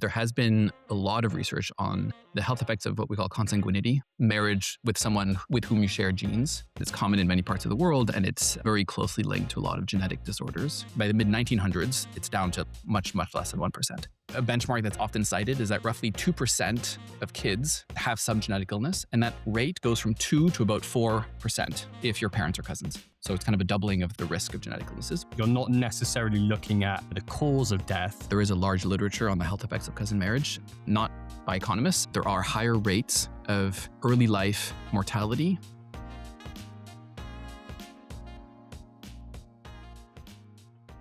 There has been a lot of research on the health effects of what we call consanguinity, marriage with someone with whom you share genes. It's common in many parts of the world, and it's very closely linked to a lot of genetic disorders. By the mid-1900s, it's down to much, much less than 1%. A benchmark that's often cited is that roughly 2% of kids have some genetic illness, and that rate goes from 2 to about 4% if your parents are cousins. So it's kind of a doubling of the risk of genetic illnesses. You're not necessarily looking at the cause of death. There is a large literature on the health effects of cousin marriage, not by economists. There are higher rates of early life mortality.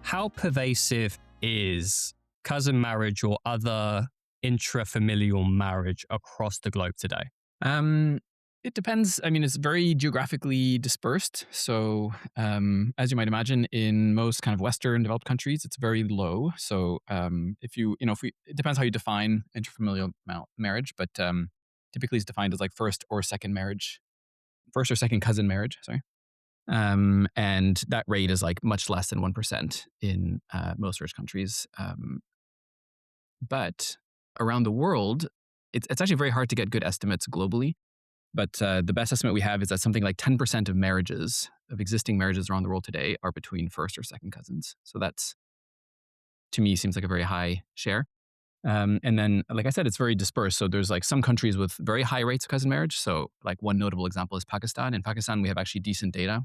How pervasive is cousin marriage or other intrafamilial marriage across the globe today? It depends. I mean, it's very geographically dispersed. So, as you might imagine, in most kind of Western developed countries, it's very low. So, it depends how you define intrafamilial marriage, but typically it's defined as like first or second cousin marriage. Sorry. And that rate is like much less than 1% in most rich countries. But around the world, it's actually very hard to get good estimates globally. But the best estimate we have is that something like 10% of existing marriages around the world today are between first or second cousins. So that's, to me, seems like a very high share. And then, like I said, it's very dispersed. So there's like some countries with very high rates of cousin marriage. So like one notable example is Pakistan. In Pakistan, we have actually decent data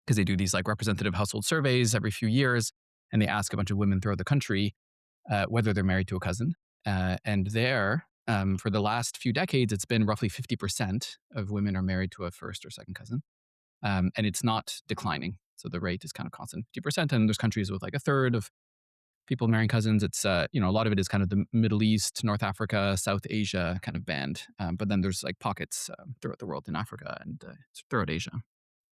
because they do these like representative household surveys every few years. And they ask a bunch of women throughout the country whether they're married to a cousin. And there, for the last few decades, it's been roughly 50% of women are married to a first or second cousin. And it's not declining. So the rate is kind of constant, 50%. And there's countries with like a third of people marrying cousins. It's, a lot of it is kind of the Middle East, North Africa, South Asia kind of band. But then there's like pockets throughout the world in Africa and throughout Asia.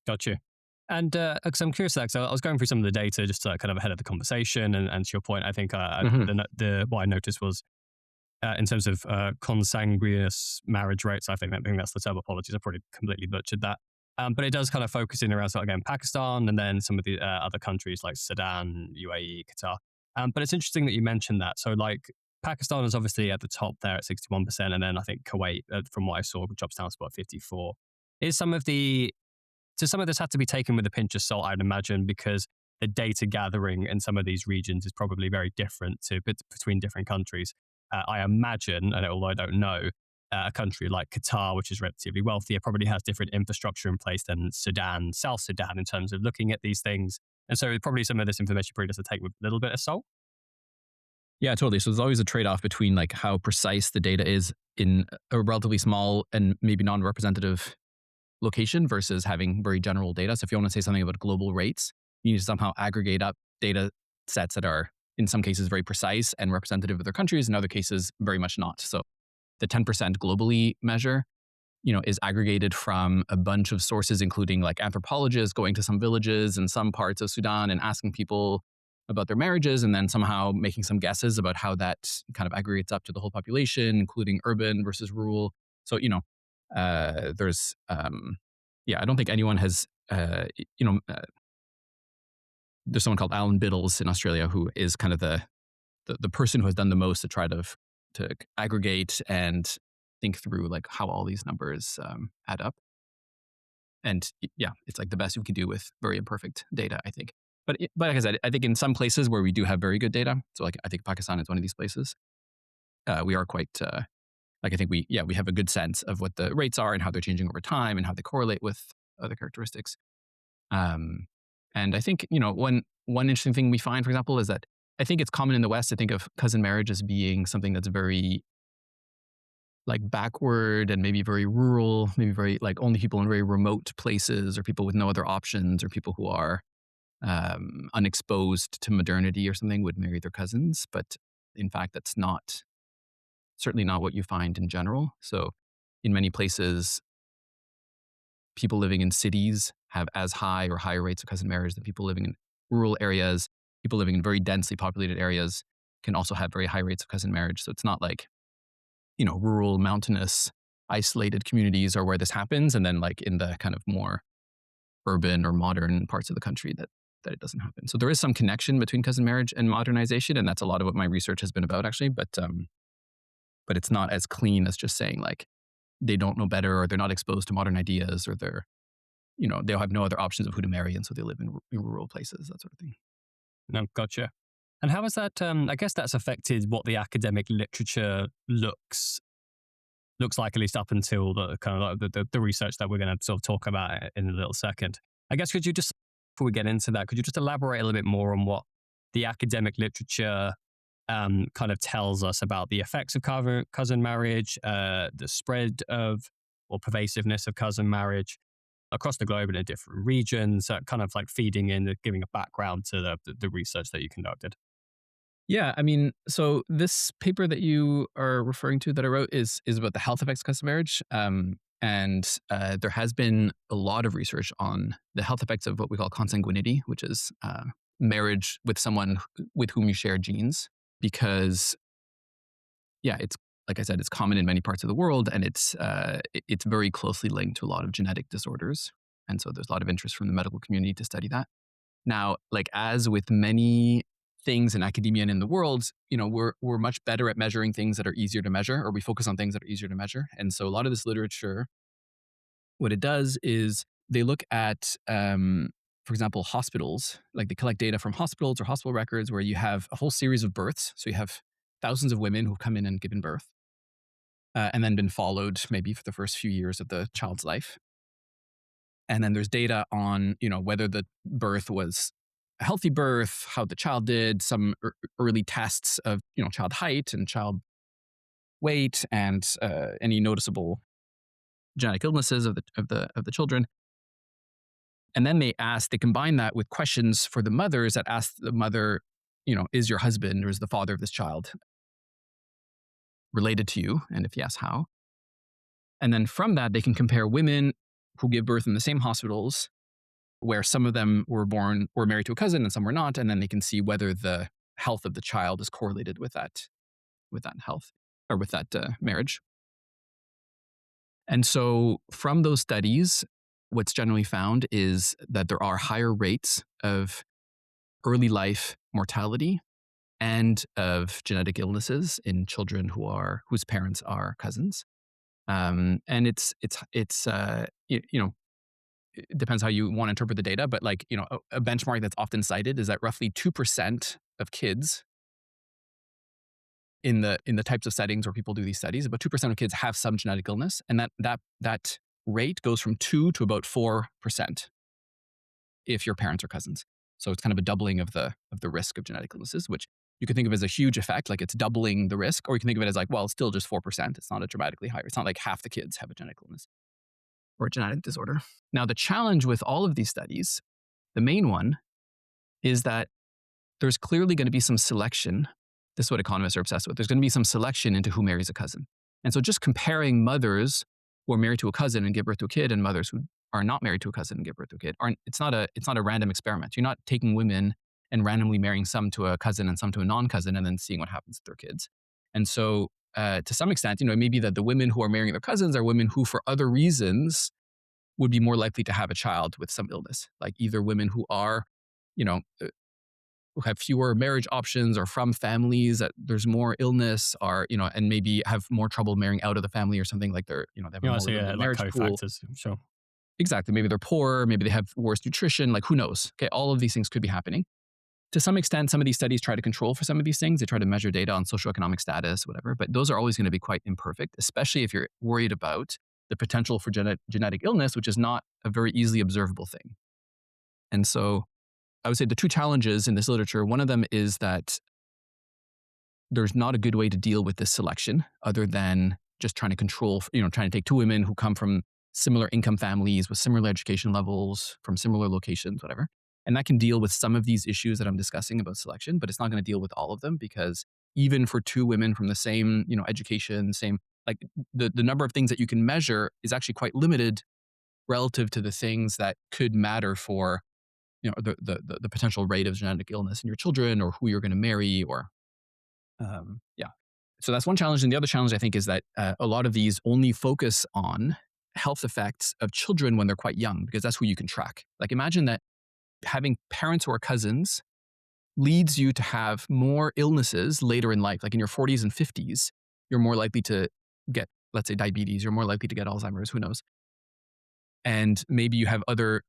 Gotcha. And because I'm curious, so I was going through some of the data just kind of ahead of the conversation. And to your point, I think what I noticed was, in terms of consanguineous marriage rates, I think that's the term. Apologies, I probably completely butchered that. But it does kind of focus in around, again, Pakistan and then some of the other countries like Sudan, UAE, Qatar. But it's interesting that you mentioned that. So like Pakistan is obviously at the top there at 61%. And then I think Kuwait, from what I saw, drops down to about 54%. Some of this had to be taken with a pinch of salt, I'd imagine, because the data gathering in some of these regions is probably very different between different countries. I imagine, and although I don't know, a country like Qatar, which is relatively wealthier, probably has different infrastructure in place than Sudan, South Sudan, in terms of looking at these things. And so probably some of this information probably has to take with a little bit of salt. Yeah, totally. So there's always a trade-off between like how precise the data is in a relatively small and maybe non-representative location versus having very general data. So if you want to say something about global rates, you need to somehow aggregate up data sets that are in some cases very precise and representative of their countries, in other cases very much not. So the 10% globally measure, is aggregated from a bunch of sources, including like anthropologists going to some villages in some parts of Sudan and asking people about their marriages, and then somehow making some guesses about how that kind of aggregates up to the whole population, including urban versus rural. So, there's, I don't think anyone has, there's someone called Alan Biddles in Australia who is kind of the person who has done the most to try to aggregate and think through like how all these numbers add up. And it's like the best we can do with very imperfect data, I think. But like I said, I think in some places where we do have very good data, so like I think Pakistan is one of these places, we are quite, I think we have a good sense of what the rates are and how they're changing over time and how they correlate with other characteristics. And I think, one interesting thing we find, for example, is that I think it's common in the West to think of cousin marriage as being something that's very like backward and maybe very rural, maybe very like only people in very remote places or people with no other options or people who are unexposed to modernity or something would marry their cousins. But in fact, that's certainly not what you find in general. So in many places, people living in cities have as high or higher rates of cousin marriage than people living in rural areas. People living in very densely populated areas can also have very high rates of cousin marriage. So it's not like, rural, mountainous, isolated communities are where this happens. And then like in the kind of more urban or modern parts of the country that that it doesn't happen. So there is some connection between cousin marriage and modernization, and that's a lot of what my research has been about, actually. But it's not as clean as just saying like they don't know better, or they're not exposed to modern ideas, or they'll have no other options of who to marry, and so they live in rural places, that sort of thing. No, gotcha. And how has that? I guess that's affected what the academic literature looks like, at least up until the kind of like the research that we're going to sort of talk about in a little second. I guess could you just, before we get into that, could you just elaborate a little bit more on what the academic literature kind of tells us about the effects of cousin marriage, the spread of or pervasiveness of cousin marriage across the globe and in different regions, kind of like feeding in, giving a background to the research that you conducted? Yeah, I mean, so this paper that you are referring to that I wrote is about the health effects of custom marriage, and there has been a lot of research on the health effects of what we call consanguinity, which is marriage with someone with whom you share genes. Because yeah, it's like I said, it's common in many parts of the world, and it's very closely linked to a lot of genetic disorders, and so there's a lot of interest from the medical community to study that. Now, like as with many things in academia and in the world, we're much better at measuring things that are easier to measure, or we focus on things that are easier to measure. And so a lot of this literature, what it does is they look at, for example, hospitals. Like they collect data from hospitals or hospital records where you have a whole series of births. So you have thousands of women who've come in and given birth, and then been followed maybe for the first few years of the child's life. And then there's data on, whether the birth was a healthy birth, how the child did, some early tests of, child height and child weight, and any noticeable genetic illnesses of the children. And then they combine that with questions for the mothers that ask the mother, is your husband or is the father of this child related to you? And if yes, how? And then from that, they can compare women who give birth in the same hospitals, where some of them were married to a cousin and some were not, and then they can see whether the health of the child is correlated with that health, or with that marriage. And so from those studies, what's generally found is that there are higher rates of early life mortality and of genetic illnesses in children whose parents are cousins. And it depends how you want to interpret the data, but a benchmark that's often cited is that roughly 2% of kids in the types of settings where people do these studies, about 2% of kids have some genetic illness, and that rate goes from 2 to about 4% if your parents are cousins. So it's kind of a doubling of the risk of genetic illnesses, which you can think of as a huge effect, like it's doubling the risk, or you can think of it as like, well, it's still just 4%. It's not a dramatically higher. It's not like half the kids have a genetic illness or a genetic disorder. Now, the challenge with all of these studies, the main one, is that there's clearly going to be some selection. This is what economists are obsessed with. There's going to be some selection into who marries a cousin. And so just comparing mothers who are married to a cousin and give birth to a kid and mothers who are not married to a cousin and give birth to a kid, it's not a random experiment. You're not taking women and randomly marrying some to a cousin and some to a non-cousin and then seeing what happens to their kids. And so to some extent, it may be that the women who are marrying their cousins are women who, for other reasons, would be more likely to have a child with some illness, like either women who are, who have fewer marriage options, or from families that there's more illness, or, and maybe have more trouble marrying out of the family or something, like they have a more limited like marriage pool. cofactors, sure. Exactly. Maybe they're poor, maybe they have worse nutrition, like who knows? Okay, all of these things could be happening. To some extent, some of these studies try to control for some of these things. They try to measure data on socioeconomic status, whatever, but those are always going to be quite imperfect, especially if you're worried about the potential for genetic illness, which is not a very easily observable thing. And so I would say the two challenges in this literature, one of them is that there's not a good way to deal with this selection other than just trying to control, trying to take two women who come from similar income families with similar education levels, from similar locations, whatever. And that can deal with some of these issues that I'm discussing about selection, but it's not going to deal with all of them, because even for two women from the same, education, same, like the number of things that you can measure is actually quite limited relative to the things that could matter for, the potential rate of genetic illness in your children, or who you're going to marry, or yeah. So that's one challenge. And the other challenge, I think, is that a lot of these only focus on health effects of children when they're quite young, because that's who you can track. Like imagine that having parents who are cousins leads you to have more illnesses later in life. Like in your 40s and 50s, you're more likely to get, let's say, diabetes. You're more likely to get Alzheimer's, who knows? And maybe you have other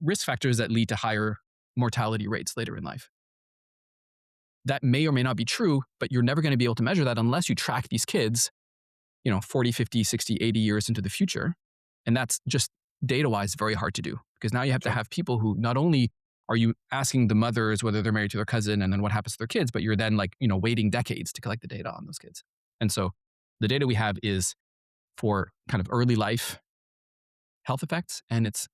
risk factors that lead to higher mortality rates later in life. That may or may not be true, but you're never going to be able to measure that unless you track these kids, 40, 50, 60, 80 years into the future. And that's just data-wise very hard to do, because now you have to have people who not only are you asking the mothers whether they're married to their cousin and then what happens to their kids, but you're then waiting decades to collect the data on those kids. And so the data we have is for kind of early life health effects, and it's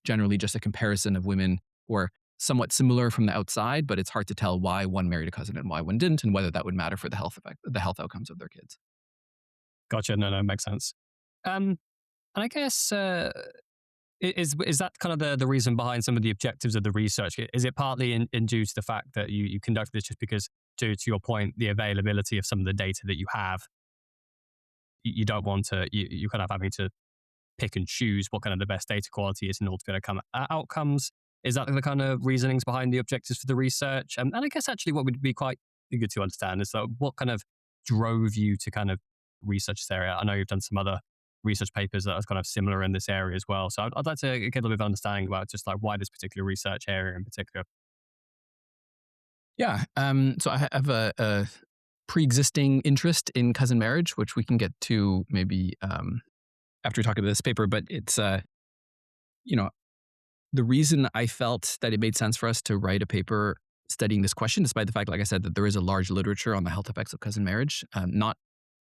generally just a comparison of women who are somewhat similar from the outside, but it's hard to tell why one married a cousin and why one didn't, and whether that would matter for the health outcomes of their kids. Gotcha. No, makes sense. And I guess is that kind of the reason behind some of the objectives of the research? Is it partly in due to the fact that you conducted this just because, to your point, the availability of some of the data that you have, you don't want to, you kind of having to pick and choose what kind of the best data quality is in order to kind of come at outcomes? Is that the kind of reasonings behind the objectives for the research? And I guess actually what would be quite good to understand is what kind of drove you to kind of research this area? I know you've done some other research papers that are kind of similar in this area as well. So I'd like to get a little bit of understanding about just like why this particular research area in particular. Yeah. So I have a pre-existing interest in cousin marriage, which we can get to maybe after we talk about this paper. But it's, the reason I felt that it made sense for us to write a paper studying this question, despite the fact, like I said, that there is a large literature on the health effects of cousin marriage, not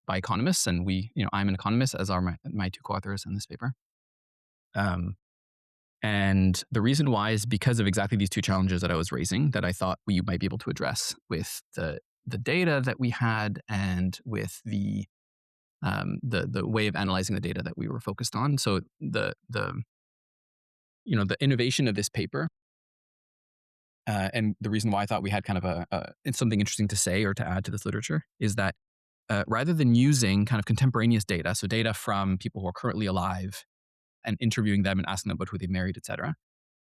by economists. And I'm an economist, as are my two co-authors in this paper. And the reason why is because of exactly these two challenges that I was raising that I thought we might be able to address with the data that we had and with the way of analyzing the data that we were focused on. So the innovation of this paper, and the reason why I thought we had kind of it's something interesting to say or to add to this literature is that rather than using kind of contemporaneous data, so data from people who are currently alive and interviewing them and asking them about who they married, et cetera,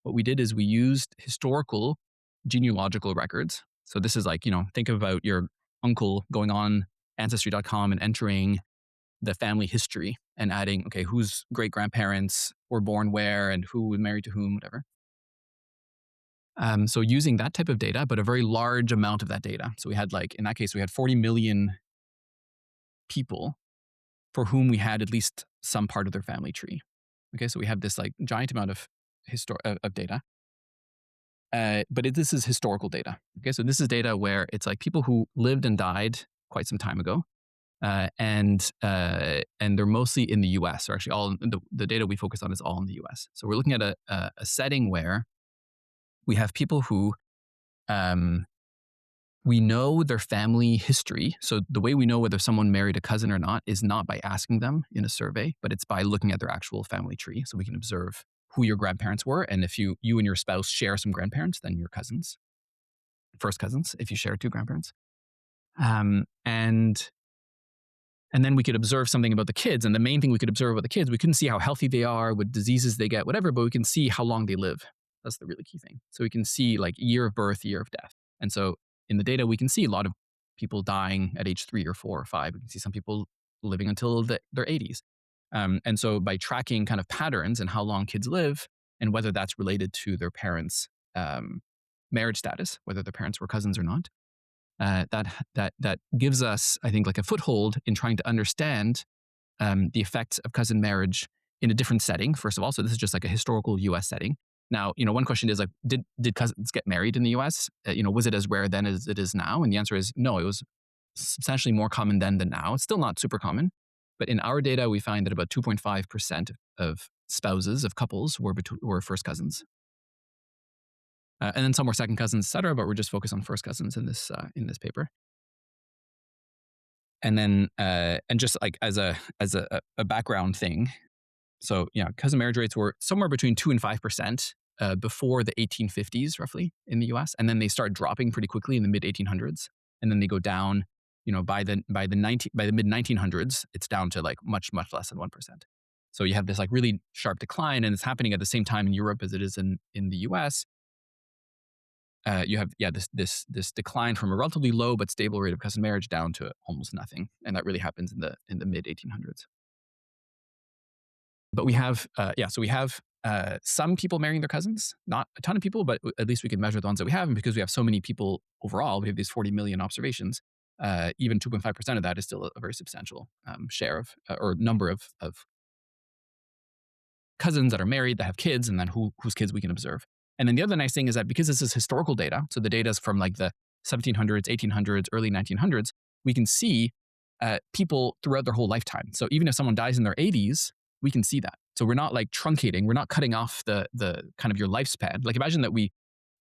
what we did is we used historical genealogical records. So this is like, think about your uncle going on Ancestry.com and entering the family history and adding, okay, whose great-grandparents were born where and who was married to whom, whatever. So using that type of data, but a very large amount of that data. So we had in that case, we had 40 million people for whom we had at least some part of their family tree. Okay, so we have this giant amount of data. But this is historical data. Okay, so this is data where it's people who lived and died quite some time ago. And they're mostly in the US, or actually all the data we focus on is all in the US. So we're looking at a setting where we have people who we know their family history. So the way we know whether someone married a cousin or not is not by asking them in a survey, but it's by looking at their actual family tree. So we can observe who your grandparents were. And if you and your spouse share some grandparents, then you're cousins, first cousins, if you share two grandparents. And then we could observe something about the kids. And the main thing we could observe about the kids, we couldn't see how healthy they are, what diseases they get, whatever, but we can see how long they live. That's the really key thing. So we can see year of birth, year of death. And so in the data, we can see a lot of people dying at age 3 or 4 or 5. We can see some people living until their 80s. And so by tracking kind of patterns and how long kids live and whether that's related to their parents' marriage status, whether their parents were cousins or not, that gives us, I think, a foothold in trying to understand the effects of cousin marriage in a different setting, first of all. So this is just a historical US setting. Now, one question is did cousins get married in the US? Was it as rare then as it is now? And the answer is no, it was substantially more common then than now. It's still not super common, but in our data, we find that about 2.5% of spouses of couples were first cousins. And then some were second cousins, et cetera, but we're just focused on first cousins in this paper. And then, and just as a background thing, so cousin marriage rates were somewhere between 2 and 5% before the 1850s, roughly, in the U.S., and then they start dropping pretty quickly in the mid 1800s, and then they go down. By the mid 1900s, it's down to much less than 1%. So you have this like really sharp decline, and it's happening at the same time in Europe as it is in the US. You have this decline from a relatively low but stable rate of cousin marriage down to almost nothing, and that really happens in the mid 1800s. But we have so we have some people marrying their cousins, not a ton of people, but at least we can measure the ones that we have, and because we have so many people overall, we have these 40 million observations. Even 2.5% of that is still a very substantial share of or number of cousins that are married, that have kids, and then whose kids we can observe. And then the other nice thing is that because this is historical data, so the data is from like the 1700s, 1800s, early 1900s, we can see people throughout their whole lifetime. So even if someone dies in their 80s, we can see that. So we're not like truncating, we're not cutting off the kind of your lifespan. Like imagine that we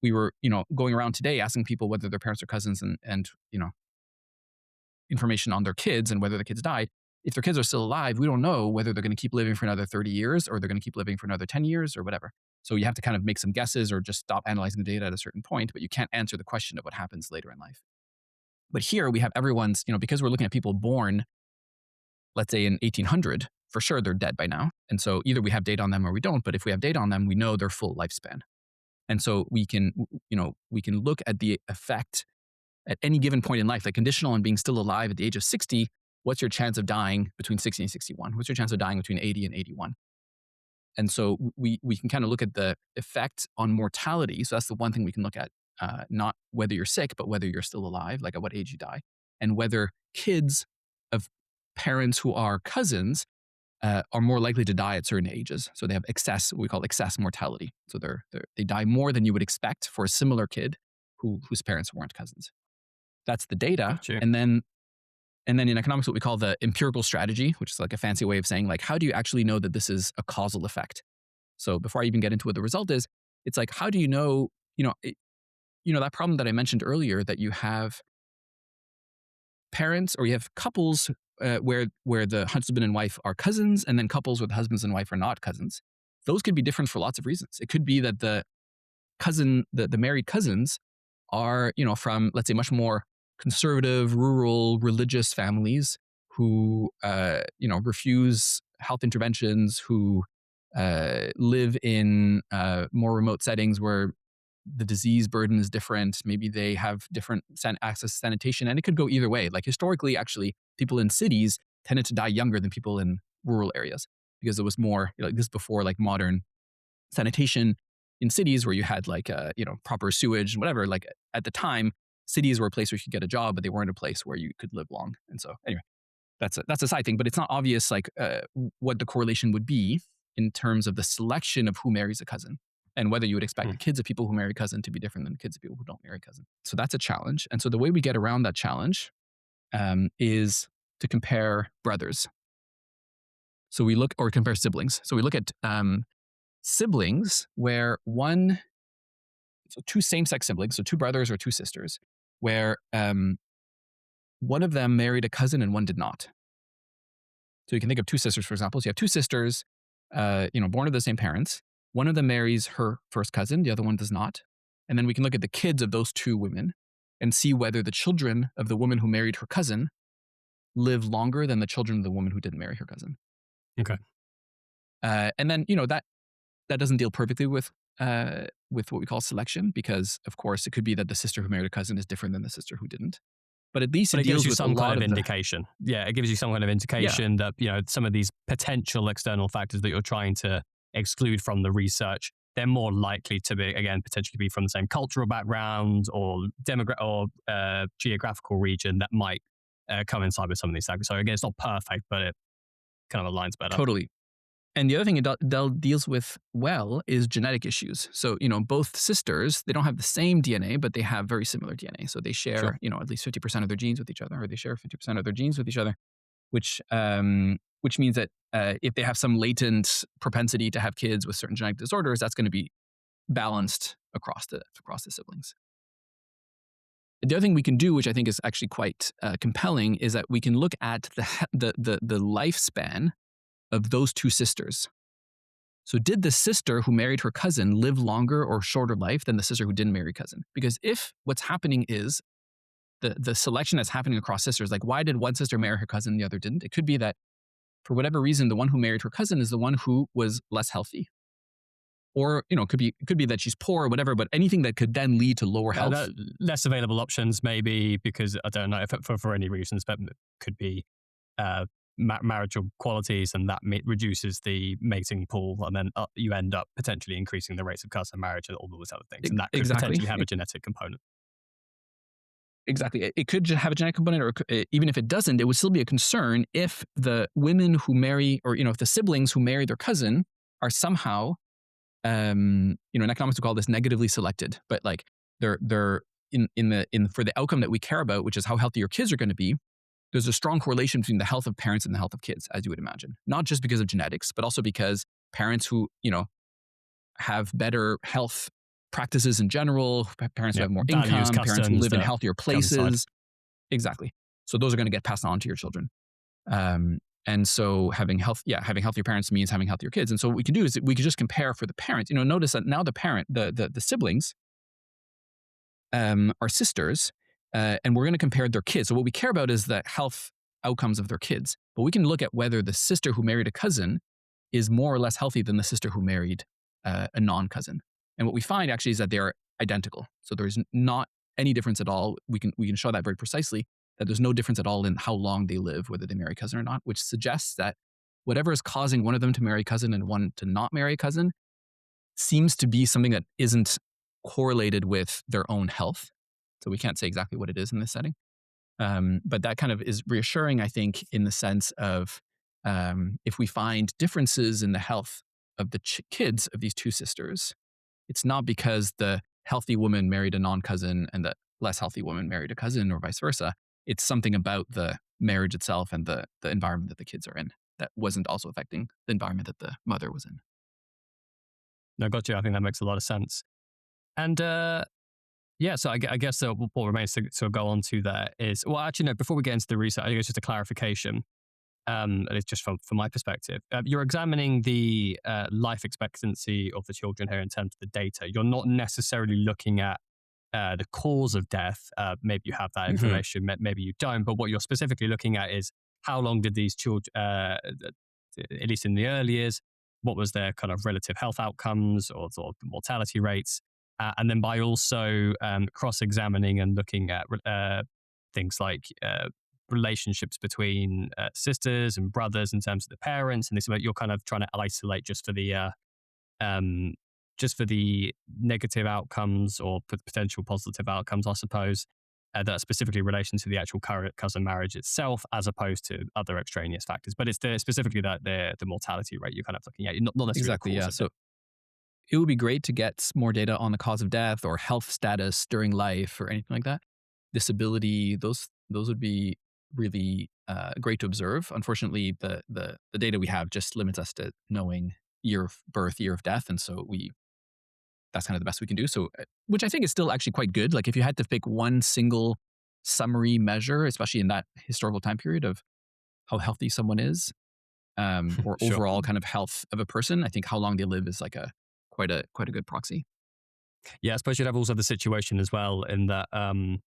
were, going around today asking people whether their parents are cousins and information on their kids and whether the kids died. If their kids are still alive, we don't know whether they're going to keep living for another 30 years or they're going to keep living for another 10 years or whatever. So you have to kind of make some guesses or just stop analyzing the data at a certain point, but you can't answer the question of what happens later in life. But here we have everyone's, because we're looking at people born, let's say in 1800, for sure they're dead by now. And so either we have data on them or we don't, but if we have data on them, we know their full lifespan. And so we can look at the effect at any given point in life, like conditional on being still alive at the age of 60, what's your chance of dying between 60 and 61? What's your chance of dying between 80 and 81? And so we can kind of look at the effect on mortality. So that's the one thing we can look at, not whether you're sick, but whether you're still alive, like at what age you die, and whether kids of parents who are cousins are more likely to die at certain ages. So they have what we call excess mortality. So they die more than you would expect for a similar kid whose parents weren't cousins. That's the data. Gotcha. And then in economics, what we call the empirical strategy, which is like a fancy way of saying like, how do you actually know that this is a causal effect? So before I even get into what the result is, it's like, how do you know, that problem that I mentioned earlier, that you have parents or you have couples where the husband and wife are cousins, and then couples where the husbands and wife are not cousins. Those could be different for lots of reasons. It could be that the married cousins are, from, let's say, much more conservative, rural, religious families who, refuse health interventions, who live in more remote settings where the disease burden is different. Maybe they have different access to sanitation, and it could go either way. Like historically, actually, people in cities tended to die younger than people in rural areas because it was more, this is before like modern sanitation in cities where you had like, proper sewage and whatever. Like at the time, cities were a place where you could get a job, but they weren't a place where you could live long. And so anyway, that's a side thing, but it's not obvious like what the correlation would be in terms of the selection of who marries a cousin and whether you would expect the kids of people who marry cousin to be different than the kids of people who don't marry cousin. So that's a challenge. And so the way we get around that challenge is to compare brothers. So we look, or compare siblings. So we look at siblings where two same-sex siblings, so two brothers or two sisters, where one of them married a cousin and one did not. So you can think of two sisters, for example. So you have two sisters, born to the same parents. One of them marries her first cousin, the other one does not. And then we can look at the kids of those two women and see whether the children of the woman who married her cousin live longer than the children of the woman who didn't marry her cousin. Okay. And then, that doesn't deal perfectly with what we call selection, because of course it could be that the sister who married a cousin is different than the sister who didn't. But at least it deals gives you with some a lot kind of of indication. Yeah, it gives you some kind of indication that, some of these potential external factors that you're trying to exclude from the research, they're more likely to be, again, potentially be from the same cultural background or geographical region that might coincide with some of these factors. So again, it's not perfect, but it kind of aligns better. Totally. And the other thing it deals with well is genetic issues. So, both sisters, they don't have the same DNA, but they have very similar DNA. So they share, at least 50% of their genes with each other, or they share 50% of their genes with each other, which means that if they have some latent propensity to have kids with certain genetic disorders, that's going to be balanced across the siblings. The other thing we can do, which I think is actually quite compelling, is that we can look at the lifespan of those two sisters. So did the sister who married her cousin live longer or shorter life than the sister who didn't marry cousin? Because if what's happening is the selection that's happening across sisters, like why did one sister marry her cousin and the other didn't? It could be that for whatever reason, the one who married her cousin is the one who was less healthy. Or, it could be that she's poor or whatever, but anything that could then lead to lower health. Less available options, maybe because I don't know if for any reasons, but could be uh, marital qualities, and that reduces the mating pool, and then you end up potentially increasing the rates of cousin marriage and all those other things, and that could Exactly. potentially have a genetic component. Exactly. It could have a genetic component, or even if it doesn't, it would still be a concern if the women who marry, or if the siblings who marry their cousin are somehow, in economics we call this negatively selected, but like they're in for the outcome that we care about, which is how healthy your kids are going to be. There's a strong correlation between the health of parents and the health of kids, as you would imagine, not just because of genetics, but also because parents who have better health practices in general, parents who have more Values, income, parents who customs live in that healthier come aside. places. Exactly. So those are going to get passed on to your children. And so having healthier parents means having healthier kids. And so what we can do is we can just compare for the parents. Notice that now the siblings are sisters, and we're going to compare their kids. So what we care about is the health outcomes of their kids. But we can look at whether the sister who married a cousin is more or less healthy than the sister who married a non-cousin. And what we find actually is that they are identical. So there's not any difference at all. We can show that very precisely, that there's no difference at all in how long they live, whether they marry a cousin or not, which suggests that whatever is causing one of them to marry a cousin and one to not marry a cousin seems to be something that isn't correlated with their own health. So we can't say exactly what it is in this setting. But that kind of is reassuring, I think, in the sense of if we find differences in the health of the kids of these two sisters, it's not because the healthy woman married a non-cousin and the less healthy woman married a cousin, or vice versa. It's something about the marriage itself and the environment that the kids are in that wasn't also affecting the environment that the mother was in. No, got you. I think that makes a lot of sense. And so I guess what remains to sort of go on to there is, well, actually, no, before we get into the research, I guess just a clarification. At least just from my perspective, you're examining the life expectancy of the children here in terms of the data. You're not necessarily looking at the cause of death. Maybe you have that information, maybe you don't. But what you're specifically looking at is how long did these children, at least in the early years, what was their kind of relative health outcomes or mortality rates? And then by also cross-examining and looking at things like relationships between sisters and brothers in terms of the parents, and this you're kind of trying to isolate just for the negative outcomes or potential positive outcomes, I suppose, that are specifically relation to the actual cousin marriage itself, as opposed to other extraneous factors. But it's specifically the mortality rate you're kind of looking at, not necessarily Exactly, the cause yeah. of So it. it would be great to get more data on the cause of death or health status during life or anything like that. Disability, those would be really great to observe. Unfortunately, the data we have just limits us to knowing year of birth, year of death, and so that's kind of the best we can do. So, which I think is still actually quite good. Like if you had to pick one single summary measure, especially in that historical time period of how healthy someone is, or Sure. overall kind of health of a person, I think how long they live is like quite a good proxy. Yeah, I suppose you'd have also the situation as well in that I'm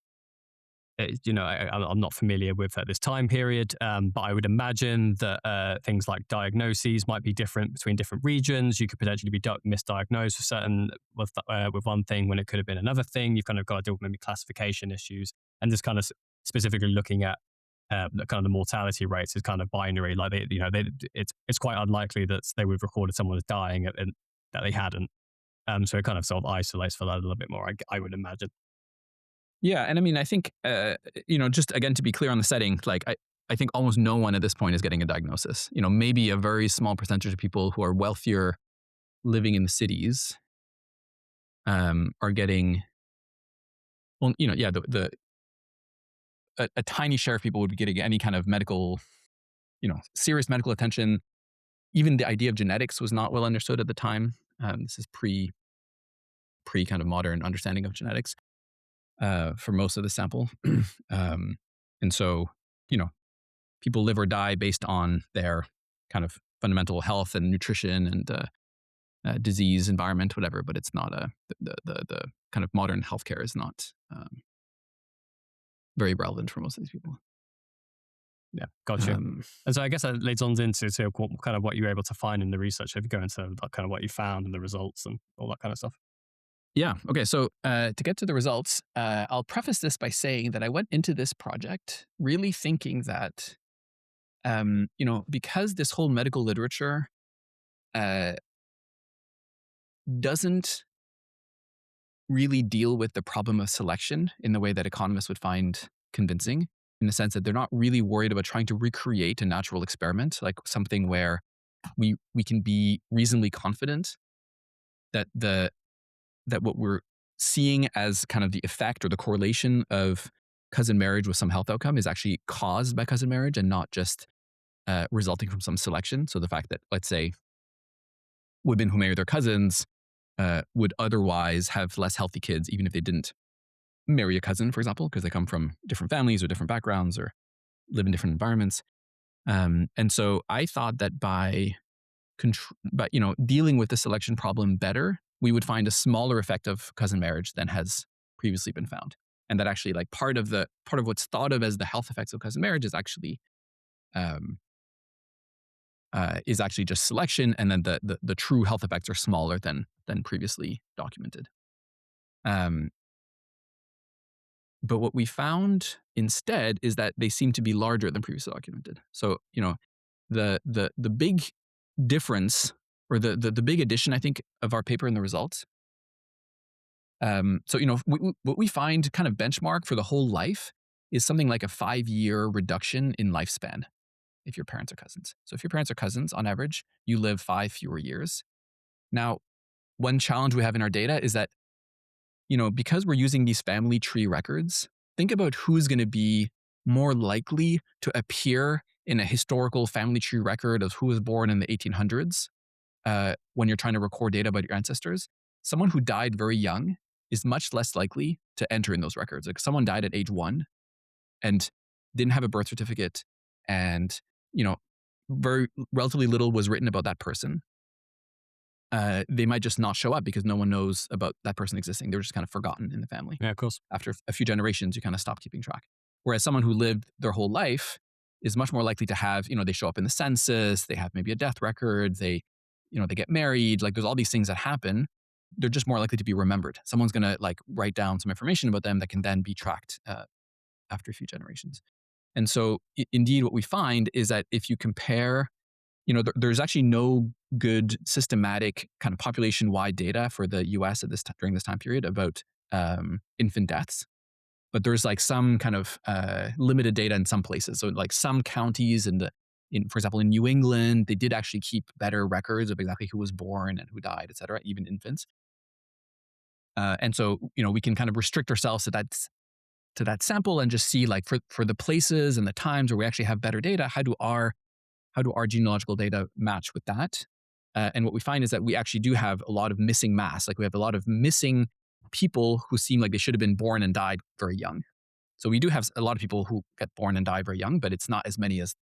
not familiar with this time period, but I would imagine that things like diagnoses might be different between different regions. You could potentially be misdiagnosed with one thing when it could have been another thing. You've kind of got to deal with maybe classification issues, and just kind of specifically looking at the kind of the mortality rates is kind of binary. Like it's quite unlikely that they would have recorded someone as dying and that they hadn't. So it kind of sort of isolates for that a little bit more, I would imagine. Yeah, and I mean, I think just again to be clear on the setting, like I think almost no one at this point is getting a diagnosis. Maybe a very small percentage of people who are wealthier, living in the cities, are getting. Well, yeah, a tiny share of people would be getting any kind of medical, serious medical attention. Even the idea of genetics was not well understood at the time. This is pre kind of modern understanding of genetics for most of the sample. And so, people live or die based on their kind of fundamental health and nutrition and disease, environment, whatever. But it's not the kind of modern healthcare is not very relevant for most of these people. Yeah, got you. Um, And so I guess that leads on into kind of what you were able to find in the research. If you go into kind of what you found and the results and all that kind of stuff. yeah. Okay. So to get to the results, I'll preface this by saying that I went into this project really thinking that, because this whole medical literature uh, doesn't really deal with the problem of selection in the way that economists would find convincing, in the sense that they're not really worried about trying to recreate a natural experiment, like something where we can be reasonably confident that that what we're seeing as kind of the effect or the correlation of cousin marriage with some health outcome is actually caused by cousin marriage and not just resulting from some selection. So the fact that, let's say, women who marry their cousins would otherwise have less healthy kids, even if they didn't marry a cousin, for example, because they come from different families or different backgrounds or live in different environments. And so I thought that but dealing with the selection problem better, we would find a smaller effect of cousin marriage than has previously been found, and that actually, like, part of what's thought of as the health effects of cousin marriage um, is actually just selection, and then the true health effects are smaller than previously documented. Um, but what we found instead is that they seem to be larger than previously documented. So the big difference, or the big addition, I think, of our paper and the results. So what we find kind of benchmark for the whole life is something like a 5-year reduction in lifespan if your parents are cousins. So if your parents are cousins, on average, you live 5 fewer years. Now, one challenge we have in our data is that, because we're using these family tree records, think about who's going to be more likely to appear in a historical family tree record of who was born in the 1800s when you're trying to record data about your ancestors. Someone who died very young is much less likely to enter in those records. Like, someone died at age 1 and didn't have a birth certificate, and very relatively little was written about that person. They might just not show up because no one knows about that person existing. They were just kind of forgotten in the family. Yeah, of course. After a few generations, you kind of stop keeping track. Whereas someone who lived their whole life is much more likely to have, they show up in the census, they have maybe a death record, they get married. Like, there's all these things that happen. They're just more likely to be remembered. Someone's going to, like, write down some information about them that can then be tracked after a few generations. And so indeed what we find is that if you compare, there's actually no good systematic kind of population-wide data for the US at during this time period about infant deaths. But there's, like, some kind of limited data in some places. So, like, some counties for example, in New England, they did actually keep better records of exactly who was born and who died, et cetera, even infants. And so, we can kind of restrict ourselves to that sample and just see, like, for the places and the times where we actually have better data, how do our genealogical data match with that? And what we find is that we actually do have a lot of missing mass. Like, we have a lot of missing people who seem like they should have been born and died very young. So we do have a lot of people who get born and die very young, but it's not as many as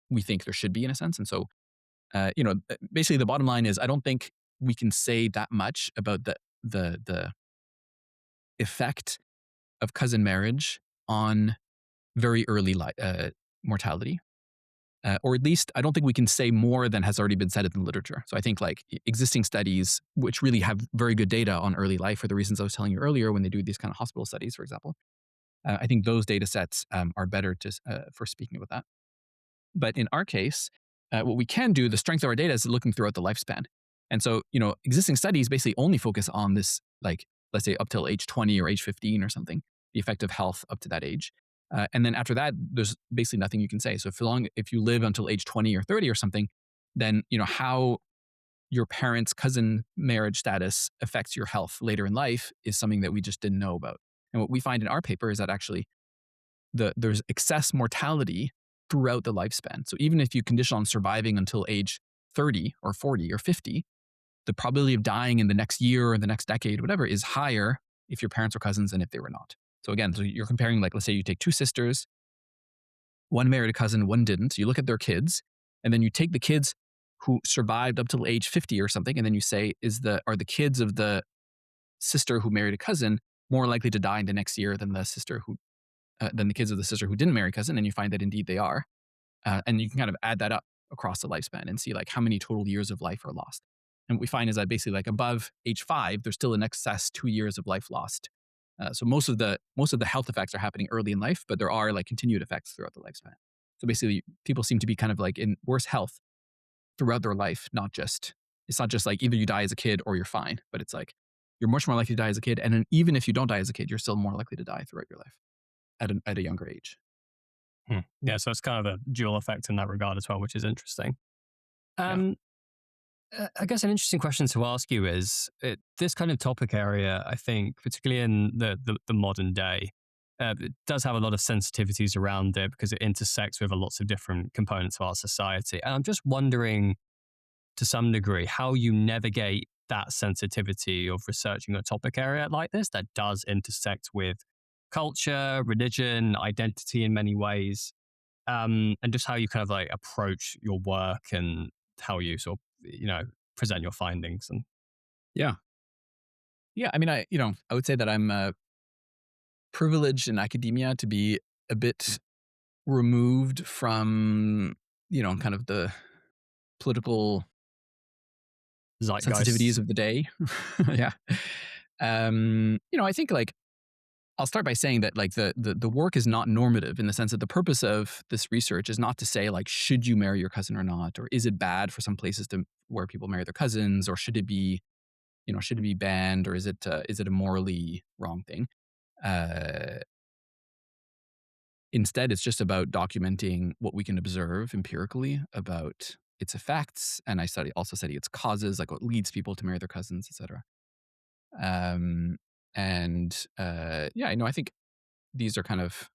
we think there should be, in a sense. And so, basically the bottom line is, I don't think we can say that much about the effect of cousin marriage on very early mortality. Or at least I don't think we can say more than has already been said in the literature. So I think, like, existing studies, which really have very good data on early life for the reasons I was telling you earlier, when they do these kind of hospital studies, for example, I think those data sets are better for speaking about that. But in our case, what we can do, the strength of our data, is looking throughout the lifespan. And so, existing studies basically only focus on this, like, let's say up till age 20 or age 15 or something, the effect of health up to that age. And then after that, there's basically nothing you can say. So if you live until age 20 or 30 or something, then, how your parents' cousin marriage status affects your health later in life is something that we just didn't know about. And what we find in our paper is that actually there's excess mortality throughout the lifespan. So even if you condition on surviving until age 30 or 40 or 50, the probability of dying in the next year or the next decade, whatever, is higher if your parents are cousins than if they were not. So again, you're comparing, like, let's say you take two sisters, one married a cousin, one didn't. You look at their kids, and then you take the kids who survived up till age 50 or something, and then you say, are the kids of the sister who married a cousin more likely to die in the next year than the sister who than the kids of the sister who didn't marry a cousin, and you find that indeed they are. And you can kind of add that up across the lifespan and see like how many total years of life are lost. And what we find is that basically like above age 5, there's still in excess 2 years of life lost. So most of the health effects are happening early in life, but there are like continued effects throughout the lifespan. So basically, people seem to be kind of like in worse health throughout their life. It's not just like either you die as a kid or you're fine, but it's like you're much more likely to die as a kid, and then even if you don't die as a kid, you're still more likely to die throughout your life at a younger age. Yeah, so it's kind of a dual effect in that regard as well, which is interesting. Yeah. Um, I guess an interesting question to ask you is this kind of topic area, I think, particularly in the modern day, it does have a lot of sensitivities around it because it intersects with lots of different components of our society. And I'm just wondering, to some degree, how you navigate that sensitivity of researching a topic area like this that does intersect with culture, religion, identity in many ways, and just how you kind of like approach your work and how you sort of, present your findings. And Yeah. Yeah. I mean, I would say that I'm privileged in academia to be a bit removed from, kind of the political sensitivities zeitgeist. of the day. Yeah. I think like I'll start by saying that like the work is not normative in the sense that the purpose of this research is not to say like should you marry your cousin or not, or is it bad for some places to where people marry their cousins, or should it be banned, or is it a morally wrong thing? Uh, Instead, it's just about documenting what we can observe empirically about its effects, and I also study its causes, like what leads people to marry their cousins, etc. Um, and I think these are kind of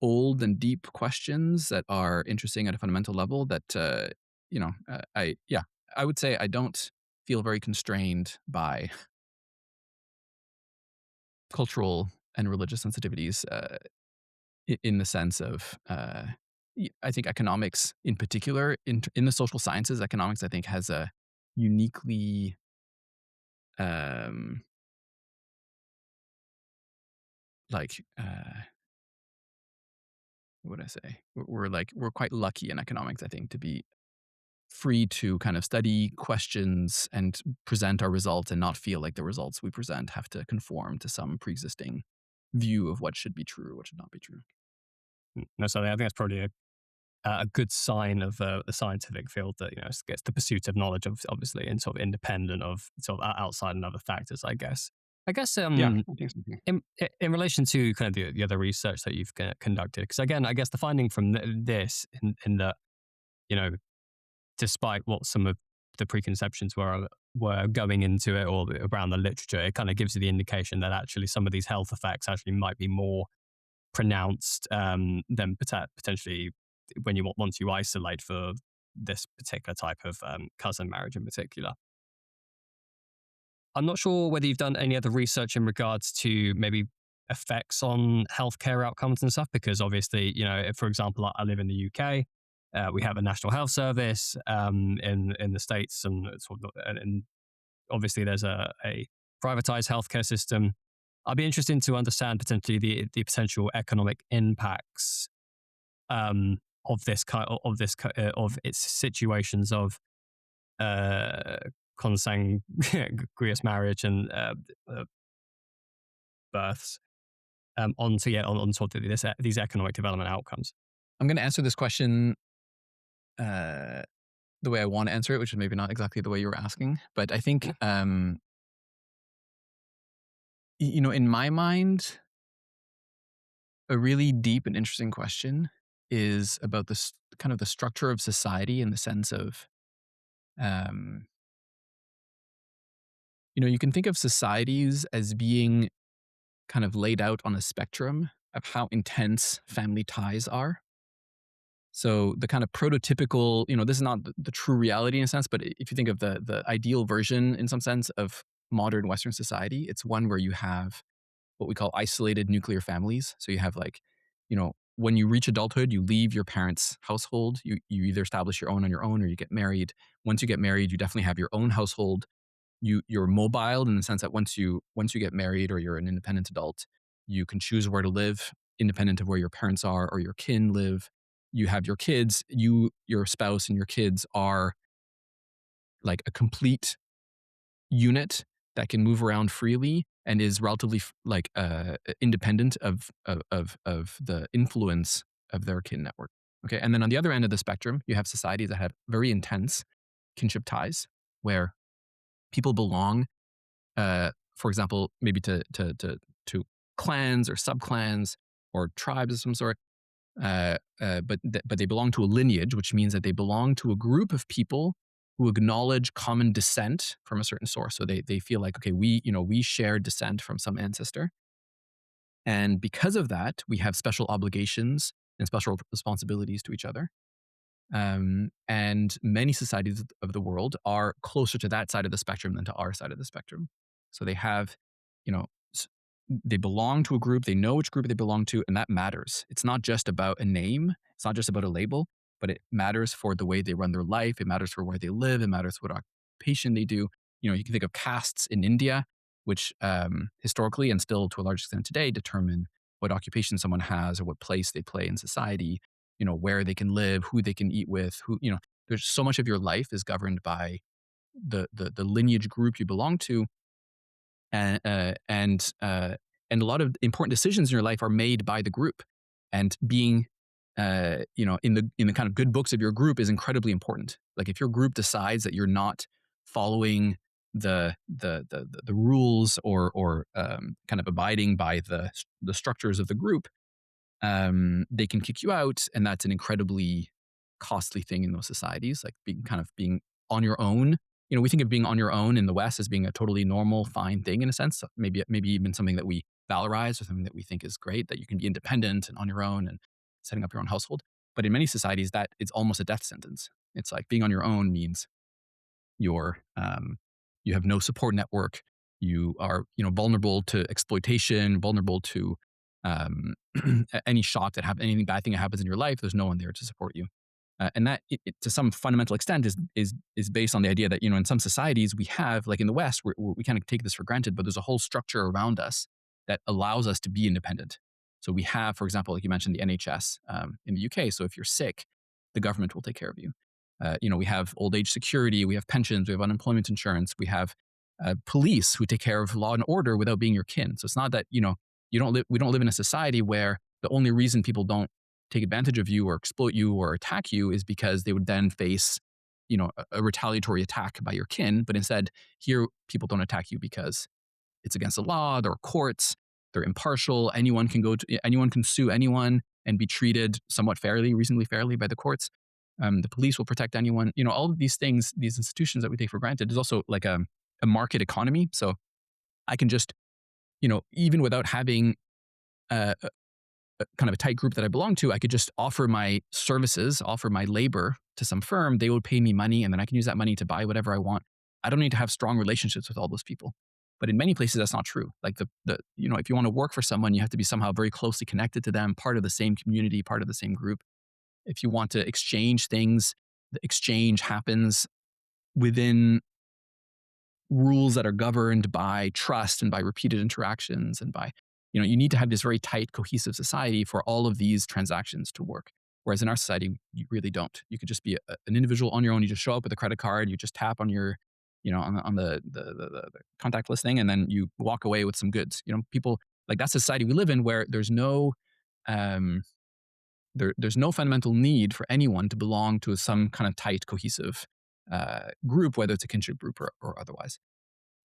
old and deep questions that are interesting at a fundamental level. That I would say I don't feel very constrained by cultural and religious sensitivities in the sense of I think economics in particular in the social sciences, economics I think has a uniquely um, like what would I say? We're quite lucky in economics, I think, to be free to kind of study questions and present our results and not feel like the results we present have to conform to some pre-existing view of what should be true, what should not be true. No, so I think that's probably a good sign of the scientific field that gets the pursuit of knowledge of obviously and sort of independent of sort of outside and other factors. I guess Yeah, I think so too. in relation to kind of the other research that you've conducted, because again, I guess the finding from this in that you know despite what some of the preconceptions were going into it or around the literature, it kind of gives you the indication that actually some of these health effects actually might be more pronounced than potentially when once you isolate for this particular type of cousin marriage in particular. I'm not sure whether you've done any other research in regards to maybe effects on healthcare outcomes and stuff, because obviously, if, for example, I live in the UK, we have a national health service in the States, and obviously there's a privatized healthcare system. I'd be interested to understand potentially the potential economic impacts of this kind of its situations of uh, consanguineous marriage and uh, births on sort of these economic development outcomes. I'm going to answer this question uh, the way I want to answer it, which is maybe not exactly the way you were asking. But I think, in my mind, a really deep and interesting question is about this kind of the structure of society in the sense of, um, you can think of societies as being kind of laid out on a spectrum of how intense family ties are. So the kind of prototypical, this is not the true reality in a sense, but if you think of the ideal version in some sense of modern Western society, it's one where you have what we call isolated nuclear families. So you have like, when you reach adulthood, you leave your parents' household. You either establish your own on your own or you get married. Once you get married, you definitely have your own household. You're mobile in the sense that once you get married or you're an independent adult, You can choose where to live, independent of where your parents are or your kin live. You have your kids. Your spouse, and your kids are like a complete unit that can move around freely and is relatively independent of the influence of their kin network. Okay, and then on the other end of the spectrum, you have societies that have very intense kinship ties, where people belong, for example, maybe to clans or subclans or tribes of some sort, but they belong to a lineage, which means that they belong to a group of people who acknowledge common descent from a certain source. So they feel like, okay, we share descent from some ancestor, and because of that, we have special obligations and special responsibilities to each other. And many societies of the world are closer to that side of the spectrum than to our side of the spectrum. So they have, you know, they belong to a group, they know which group they belong to, and that matters. It's not just about a name, it's not just about a label, but it matters for the way they run their life, it matters for where they live, it matters what occupation they do. You can think of castes in India, which historically and still to a large extent today determine what occupation someone has or what place they play in society, where they can live, who they can eat with, there's so much of your life is governed by the lineage group you belong to, and and a lot of important decisions in your life are made by the group, and being in the kind of good books of your group is incredibly important. Like if your group decides that you're not following the rules or kind of abiding by the structures of the group, they can kick you out, and that's an incredibly costly thing in those societies. Like being on your own. We think of being on your own in the West as being a totally normal, fine thing in a sense. Maybe even something that we valorize or something that we think is great. That you can be independent and on your own and setting up your own household. But in many societies, that it's almost a death sentence. It's like being on your own means you have no support network. You are vulnerable to exploitation, vulnerable to any shock anything bad thing that happens in your life. There's no one there to support you, and that to some fundamental extent is based on the idea that in some societies we have, like in the West, we kind of take this for granted, but there's a whole structure around us that allows us to be independent. So we have, for example, like you mentioned, the NHS in the UK. So if you're sick, the government will take care of you. We have old age security, we have pensions, we have unemployment insurance, we have police who take care of law and order without being your kin. So it's not that we don't live in a society where the only reason people don't take advantage of you or exploit you or attack you is because they would then face a retaliatory attack by your kin. But instead, here people don't attack you because it's against the law. There are courts. They're impartial. Anyone can sue anyone and be treated somewhat fairly, reasonably fairly by the courts. The police will protect anyone. All of these things, these institutions that we take for granted, is also like a market economy. So I can just, even without having a kind of a tight group that I belong to, I could just offer my services, offer my labor to some firm. They would pay me money, and then I can use that money to buy whatever I want. I don't need to have strong relationships with all those people. But in many places, that's not true. Like if you want to work for someone, you have to be somehow very closely connected to them, part of the same community, part of the same group. If you want to exchange things, the exchange happens within rules that are governed by trust and by repeated interactions and by, you need to have this very tight, cohesive society for all of these transactions to work. Whereas in our society, you really don't. You could just be an individual on your own. You just show up with a credit card, you just tap on your, on the contactless thing, and then you walk away with some goods. People, like, that's the society we live in, where there's no, there's no fundamental need for anyone to belong to some kind of tight, cohesive group, whether it's a kinship group or otherwise.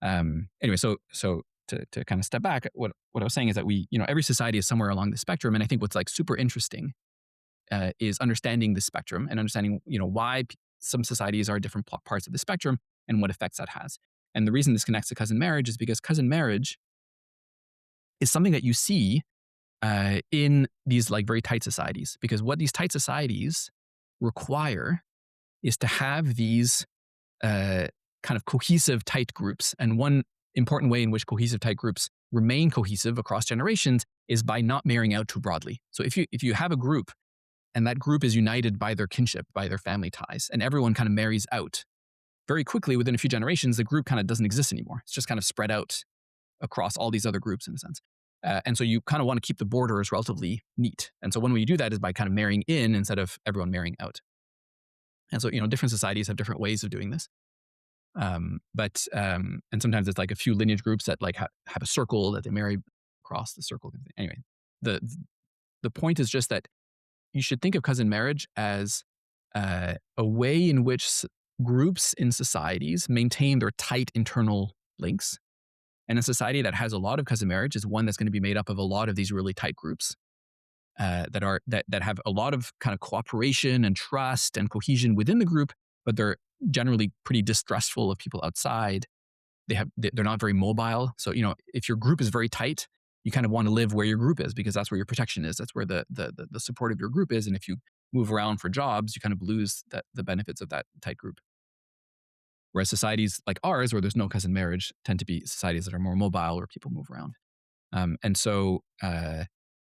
Anyway, so to kind of step back, what I was saying is that every society is somewhere along the spectrum, and I think what's like super interesting is understanding the spectrum and understanding why some societies are different parts of the spectrum and what effects that has. And the reason this connects to cousin marriage is because cousin marriage is something that you see in these like very tight societies, because what these tight societies require is to have these kind of cohesive tight groups. And one important way in which cohesive tight groups remain cohesive across generations is by not marrying out too broadly. So if you have a group and that group is united by their kinship, by their family ties, and everyone kind of marries out, very quickly within a few generations, the group kind of doesn't exist anymore. It's just kind of spread out across all these other groups in a sense. And so you kind of want to keep the borders relatively neat. And so one way you do that is by kind of marrying in instead of everyone marrying out. And so, different societies have different ways of doing this. And sometimes it's like a few lineage groups that like have a circle that they marry across the circle. Anyway, the the point is just that you should think of cousin marriage as a way in which groups in societies maintain their tight internal links. And a society that has a lot of cousin marriage is one that's going to be made up of a lot of these really tight groups that have a lot of kind of cooperation and trust and cohesion within the group, but they're generally pretty distrustful of people outside. They're not very mobile. So if your group is very tight, you kind of want to live where your group is because that's where your protection is. That's where the support of your group is. And if you move around for jobs, you kind of lose the benefits of that tight group. Whereas societies like ours, where there's no cousin marriage, tend to be societies that are more mobile, where people move around. And so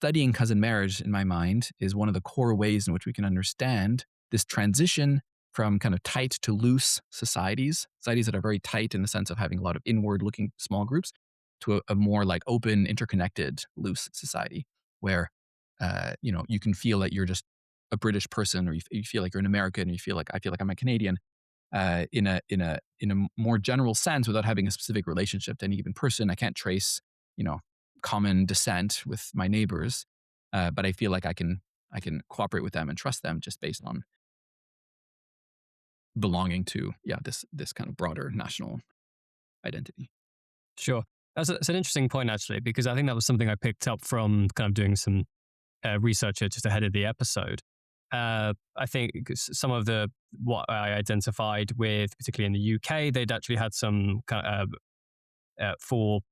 studying cousin marriage, in my mind, is one of the core ways in which we can understand this transition from kind of tight to loose societies that are very tight in the sense of having a lot of inward-looking small groups, to a more like open, interconnected, loose society where you can feel like you're just a British person, or you feel like you're an American, or you feel like I feel like I'm a Canadian, in a more general sense, without having a specific relationship to any given person. I can't trace common descent with my neighbors, but I feel like I can cooperate with them and trust them just based on belonging to this kind of broader national identity. Sure. That's an interesting point, actually, because I think that was something I picked up from kind of doing some research just ahead of the episode. I think some of what I identified with, particularly in the UK, they'd actually had some kind of for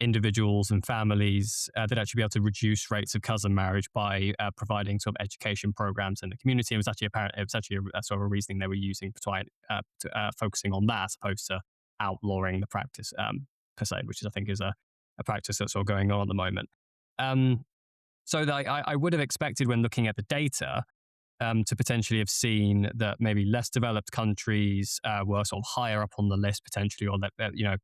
individuals and families, they'd actually be able to reduce rates of cousin marriage by providing sort of education programs in the community. It was actually a sort of a reasoning they were using focusing on that, as opposed to outlawing the practice per se, which I think is a practice that's sort of going on at the moment. So I would have expected, when looking at the data, to potentially have seen that maybe less developed countries were sort of higher up on the list potentially, or that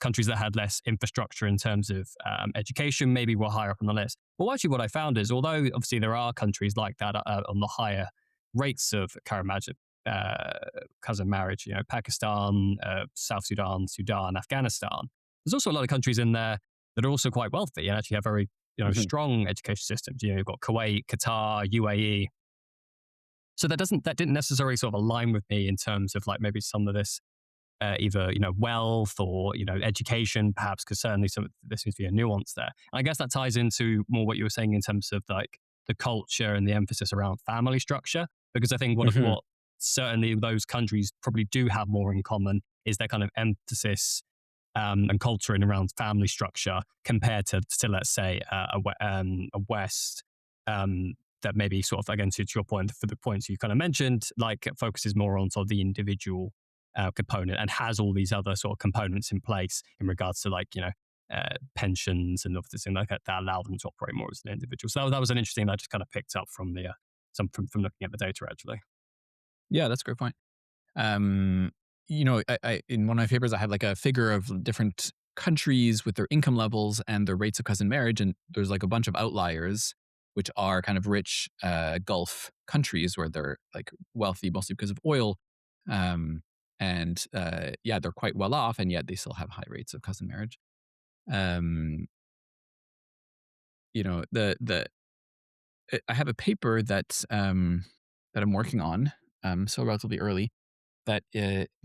countries that had less infrastructure in terms of education maybe were higher up on the list. Well, actually, what I found is, although obviously there are countries like that on the higher rates of cousin marriage, Pakistan, South Sudan, Afghanistan. There's also a lot of countries in there that are also quite wealthy and actually have very strong education systems. You've got Kuwait, Qatar, UAE. So that didn't necessarily sort of align with me in terms of like maybe some of this either wealth or education, perhaps, because certainly there seems to be a nuance there. And I guess that ties into more what you were saying in terms of like the culture and the emphasis around family structure, because I think what certainly those countries probably do have more in common is their kind of emphasis and culture in around family structure compared to let's say a West that maybe sort of, again, to your point, for the points you kind of mentioned, like focuses more on sort of the individual component and has all these other sort of components in place in regards to like pensions and other things like that allow them to operate more as an individual. So that was an interesting that I just kind of picked up from the from looking at the data, actually. Yeah, that's a great point. I in one of my papers, I had like a figure of different countries with their income levels and their rates of cousin marriage, and there's like a bunch of outliers, which are kind of rich Gulf countries where they're like wealthy mostly because of oil, they're quite well off, and yet they still have high rates of cousin marriage. Um, the I have a paper that I'm working on, so relatively early, that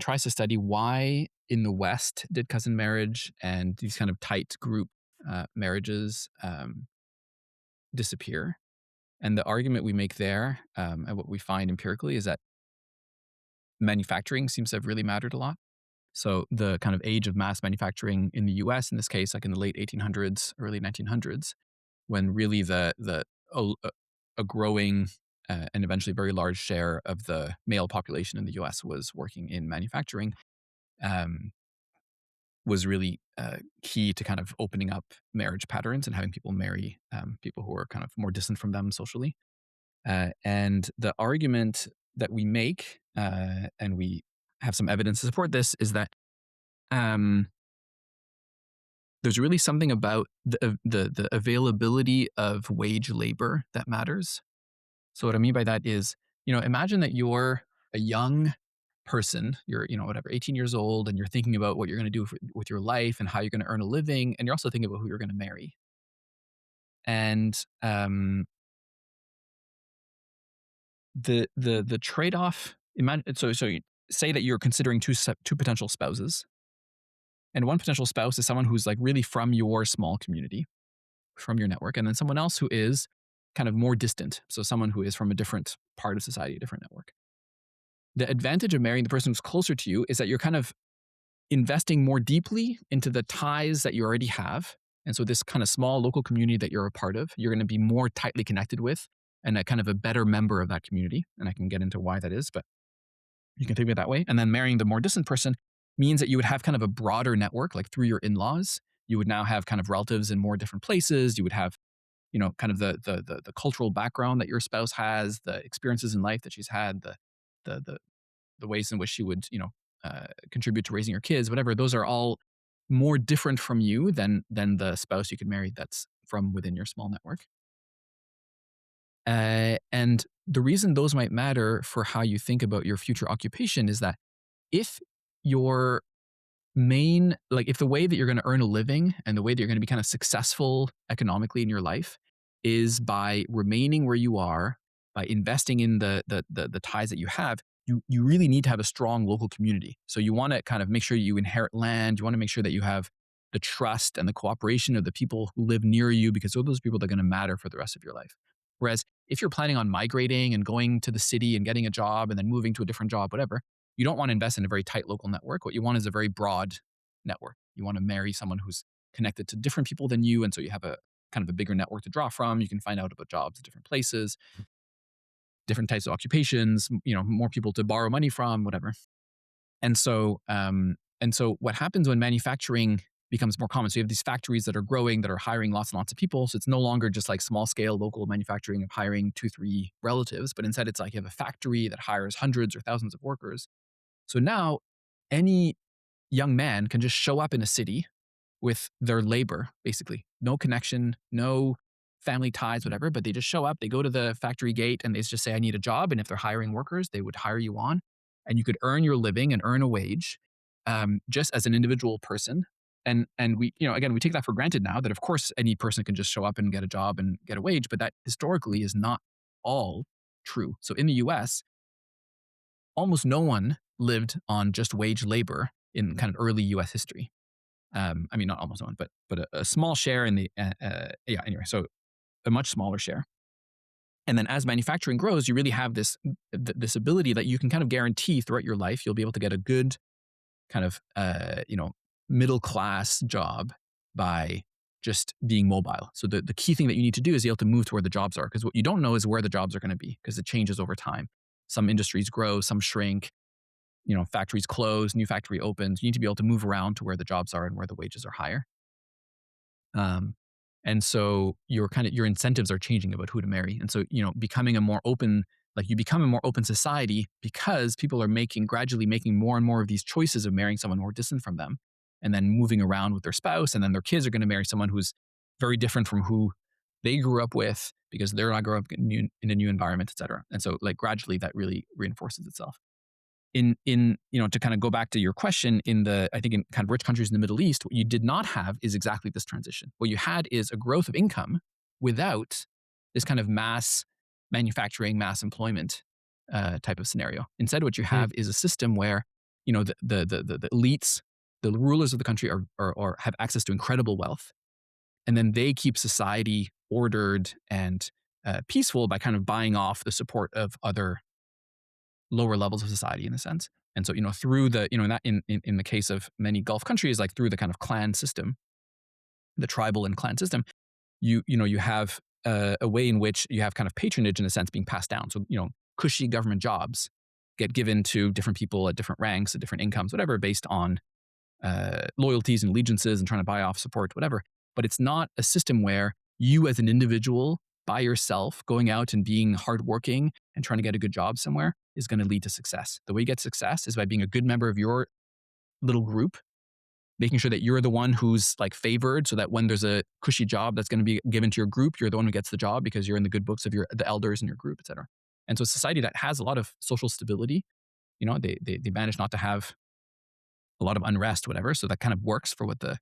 tries to study why in the West did cousin marriage and these kind of tight group marriages disappear. And the argument we make there, and what we find empirically, is that manufacturing seems to have really mattered a lot. So the kind of age of mass manufacturing in the US, in this case, like in the late 1800s, early 1900s, when really a growing and eventually very large share of the male population in the US was working in manufacturing, um, was really key to kind of opening up marriage patterns and having people marry people who are kind of more distant from them socially. And the argument that we make, and we have some evidence to support this, is that there's really something about the availability of wage labor that matters. So what I mean by that is, imagine that you're a young person, you're, whatever, 18 years old, and you're thinking about what you're going to do with your life and how you're going to earn a living, and you're also thinking about who you're going to marry. And the trade off. Imagine so you say that you're considering two potential spouses, and one potential spouse is someone who's like really from your small community, from your network, and then someone else who is kind of more distant. So someone who is from a different part of society, a different network. The advantage of marrying the person who's closer to you is that you're kind of investing more deeply into the ties that you already have. And so this kind of small local community that you're a part of, you're going to be more tightly connected with and a kind of a better member of that community. And I can get into why that is, but you can think of it that way. And then marrying the more distant person means that you would have kind of a broader network, like through your in-laws. You would now have kind of relatives in more different places. You would have, kind of the cultural background that your spouse has, the experiences in life that she's had, the the the ways in which she would, contribute to raising your kids, whatever. Those are all more different from you than the spouse you could marry that's from within your small network. And the reason those might matter for how you think about your future occupation is that if your if the way that you're going to earn a living and the way that you're going to be kind of successful economically in your life is by remaining where you are, by investing in the ties that you have, you really need to have a strong local community. So you want to kind of make sure you inherit land. You want to make sure that you have the trust and the cooperation of the people who live near you, because those are those people that are going to matter for the rest of your life. Whereas if you're planning on migrating and going to the city and getting a job and then moving to a different job, whatever, you don't want to invest in a very tight local network. What you want is a very broad network. You want to marry someone who's connected to different people than you. And so you have a kind of a bigger network to draw from. You can find out about jobs at different places, different types of occupations, more people to borrow money from, whatever. And so what happens when manufacturing becomes more common? So you have these factories that are growing, that are hiring lots and lots of people. So it's no longer just like small scale local manufacturing of hiring 2-3 relatives, but instead it's like you have a factory that hires hundreds or thousands of workers. So now any young man can just show up in a city with their labor, basically. No connection, no family ties, whatever, but they just show up, they go to the factory gate and they just say, I need a job. And if they're hiring workers, they would hire you on and you could earn your living and earn a wage just as an individual person. And we, again, we take that for granted now that of course any person can just show up and get a job and get a wage, but that historically is not all true. So in the US, almost no one lived on just wage labor in kind of early US history. I mean, not almost no one, but a small share in the, anyway, so a much smaller share. And then as manufacturing grows, you really have this ability that you can kind of guarantee throughout your life, you'll be able to get a good kind of, middle class job by just being mobile. So the key thing that you need to do is be able to move to where the jobs are, because what you don't know is where the jobs are going to be, because it changes over time. Some industries grow, some shrink, factories close, new factory opens. You need to be able to move around to where the jobs are and where the wages are higher. And so your incentives are changing about who to marry. And so, becoming a more open, like you become a more open society because people are gradually making more and more of these choices of marrying someone more distant from them and then moving around with their spouse. And then their kids are going to marry someone who's very different from who they grew up with because they're not growing up in a new environment, et cetera. And so like gradually that really reinforces itself. To kind of go back to your question, I think in kind of rich countries in the Middle East, what you did not have is exactly this transition. What you had is a growth of income without this kind of mass manufacturing, mass employment type of scenario. Instead, what you have is a system where, the elites, the rulers of the country are have access to incredible wealth. And then they keep society ordered and peaceful by kind of buying off the support of other lower levels of society in a sense. And so, through the, in the case of many Gulf countries, like through the kind of clan system, the tribal and clan system, you have a way in which you have kind of patronage in a sense being passed down. So, cushy government jobs get given to different people at different ranks, at different incomes, whatever, based on loyalties and allegiances and trying to buy off support, whatever. But it's not a system where you as an individual by yourself going out and being hardworking and trying to get a good job somewhere is going to lead to success. The way you get success is by being a good member of your little group making sure that you're the one who's like favored, so that when there's a cushy job that's going to be given to your group, you're the one who gets the job because you're in the good books of the elders in your group, etc. And so, a society that has a lot of social stability, they manage not to have a lot of unrest, whatever. So that kind of works for what the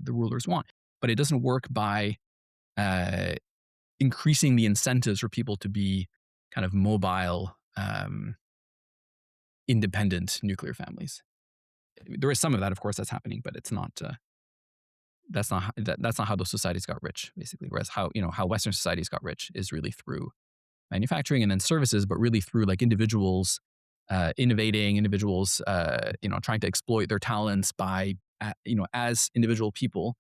rulers want, but it doesn't work by uh, increasing the incentives for people to be kind of mobile, independent nuclear families. There is some of that, of course, that's happening, but it's not. That's not how those societies got rich, basically. Whereas how Western societies got rich is really through manufacturing and then services, but really through like individuals innovating, individuals trying to exploit their talents by as individual people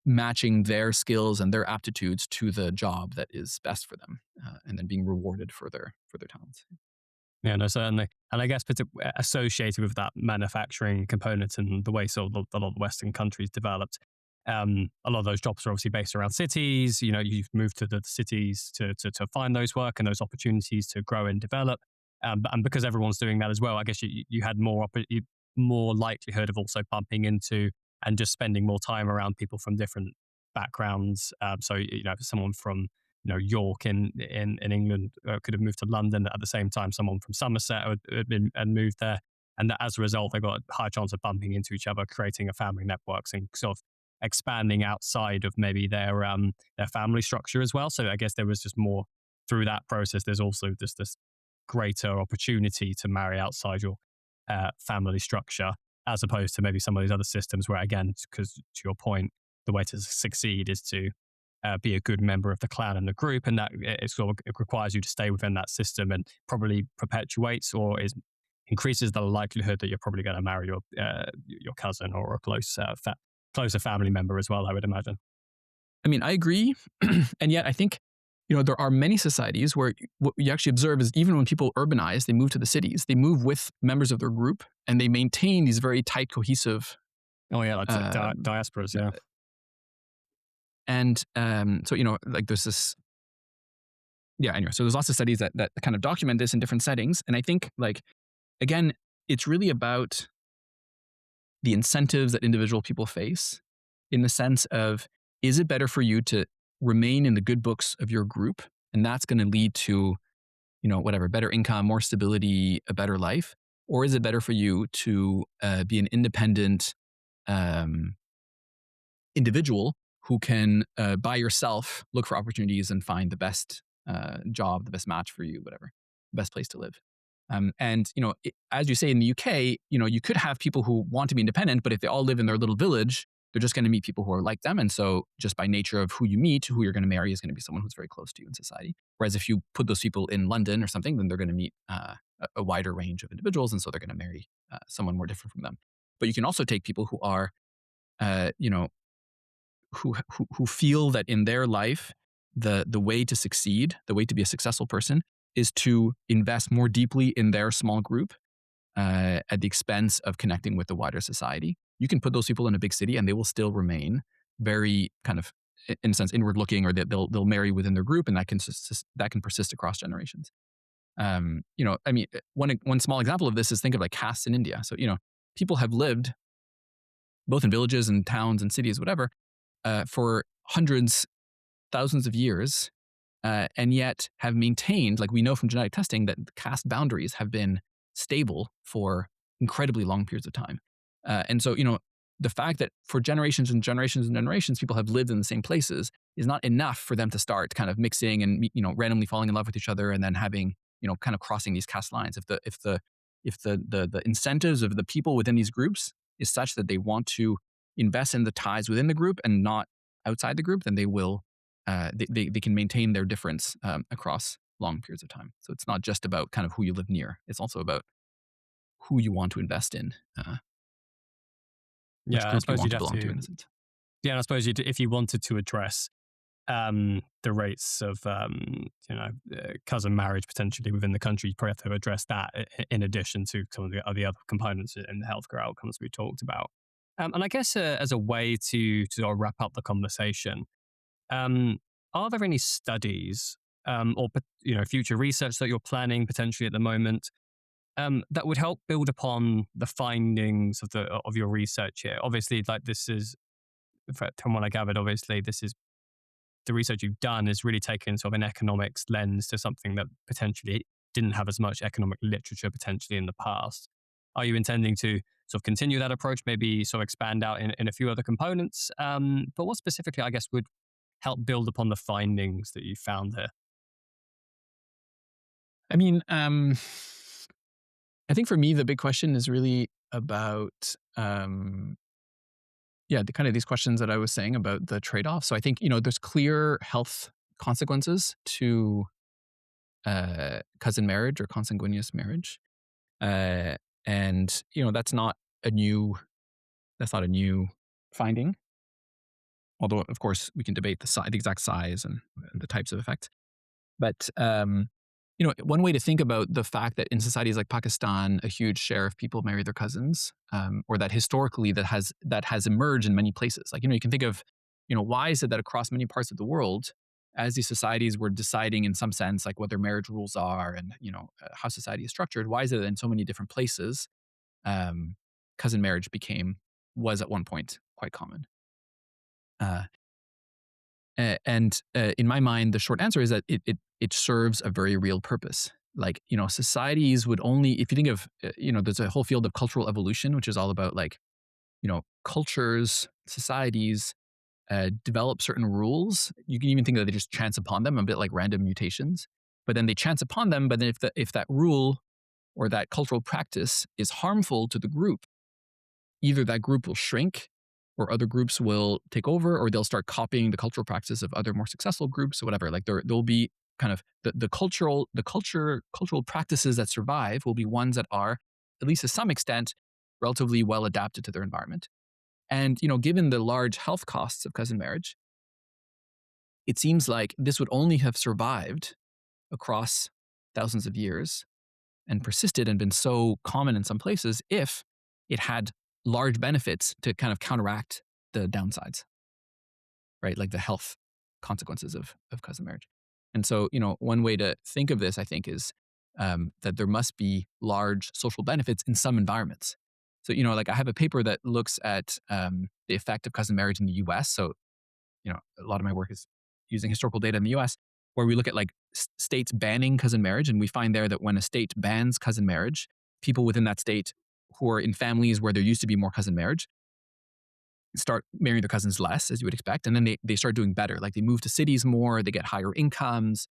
matching their skills and their aptitudes to the job that is best for them, and then being rewarded for their talents. Yeah, no, certainly. And I guess associated with that manufacturing component and the way a lot of Western countries developed, a lot of those jobs are obviously based around cities. You've moved to the cities to find those work and those opportunities to grow and develop. And because everyone's doing that as well, I guess you had more likelihood of also bumping into and just spending more time around people from different backgrounds. So, someone from York in England could have moved to London at the same time someone from Somerset had been and moved there, and that as a result they got a high chance of bumping into each other, creating a family networks and sort of expanding outside of maybe their family structure as well. So I guess there was just more through that process. There's also just this greater opportunity to marry outside your family structure, as opposed to maybe some of these other systems where, again, because to your point, the way to succeed is to be a good member of the clan and the group, and that it requires you to stay within that system and probably perpetuates or increases the likelihood that you're probably going to marry your cousin or a closer family member as well, I would imagine. I mean, I agree, and yet I think there are many societies where what you actually observe is even when people urbanize, they move to the cities, they move with members of their group, and they maintain these very tight, cohesive. Oh yeah, like diasporas, yeah. And so like there's this. Yeah, anyway, so there's lots of studies that kind of document this in different settings, and I think like again, it's really about the incentives that individual people face, in the sense of, is it better for you to remain in the good books of your group, and that's going to lead to whatever, better income, more stability, a better life, or is it better for you to be an independent individual who can by yourself look for opportunities and find the best job, the best match for you, whatever, the best place to live. And as you say in the UK, you could have people who want to be independent, but if they all live in their little village, they're just going to meet people who are like them. And so just by nature of who you meet, who you're going to marry is going to be someone who's very close to you in society. Whereas if you put those people in London or something, then they're going to meet a wider range of individuals. And so they're going to marry someone more different from them. But you can also take people who are, who feel that in their life, the way to succeed, the way to be a successful person is to invest more deeply in their small group at the expense of connecting with the wider society. You can put those people in a big city and they will still remain very kind of, in a sense, inward looking, or they'll marry within their group, and that can persist across generations. I mean, one small example of this is, think of like castes in India. So, people have lived both in villages and towns and cities, whatever, for hundreds, thousands of years, and yet have maintained, like we know from genetic testing, that caste boundaries have been stable for incredibly long periods of time. And so, the fact that for generations and generations and generations, people have lived in the same places is not enough for them to start kind of mixing and, randomly falling in love with each other and then having, kind of crossing these caste lines. If the incentives of the people within these groups is such that they want to invest in the ties within the group and not outside the group, then they will, they can maintain their difference across long periods of time. So it's not just about kind of who you live near. It's also about who you want to invest in, which Yeah, I group you suppose want you'd to have belong to, to. in a sense. Yeah, and I suppose if you wanted to address the rates of cousin marriage potentially within the country, you probably have to address that in addition to some of the other components in the healthcare outcomes we talked about. And I guess as a way to sort of wrap up the conversation, are there any studies or future research that you're planning potentially at the moment that would help build upon the findings of your research here. Obviously, like this is, in fact, from what I gathered, obviously this is the research you've done is really taken sort of an economics lens to something that potentially didn't have as much economic literature potentially in the past. Are you intending to sort of continue that approach, maybe sort of expand out in a few other components? But what specifically, I guess, would help build upon the findings that you found there? I mean, I think for me, the big question is really about, yeah, the kind of these questions that I was saying about the trade-off. So I think, there's clear health consequences to cousin marriage or consanguineous marriage. Uh, and, a new, that's not a new finding. Although, of course, we can debate the exact size and the types of effects. But one way to think about the fact that in societies like Pakistan, a huge share of people marry their cousins, or that historically that has emerged in many places. Like you can think of, why is it that across many parts of the world, as these societies were deciding in some sense like what their marriage rules are and how society is structured, why is it that in so many different places, um, cousin marriage was at one point quite common? Uh, and in my mind, the short answer is that it serves a very real purpose. Like, societies would only, if you think of, there's a whole field of cultural evolution, which is all about like, cultures, societies develop certain rules. You can even think that they just chance upon them, a bit like random mutations. But then they chance upon them. But then if that rule or that cultural practice is harmful to the group, either that group will shrink or other groups will take over, or they'll start copying the cultural practices of other more successful groups or whatever. Like there'll be kind of cultural practices that survive will be ones that are, at least to some extent, relatively well adapted to their environment. And, given the large health costs of cousin marriage, it seems like this would only have survived across thousands of years and persisted and been so common in some places if it had large benefits to kind of counteract the downsides, right? Like the health consequences of cousin marriage. And so, one way to think of this, I think, is that there must be large social benefits in some environments. So, like I have a paper that looks at the effect of cousin marriage in the US. So, a lot of my work is using historical data in the US, where we look at like states banning cousin marriage. And we find there that when a state bans cousin marriage, people within that state who are in families where there used to be more cousin marriage start marrying their cousins less, as you would expect. And then they start doing better. Like they move to cities more, they get higher incomes.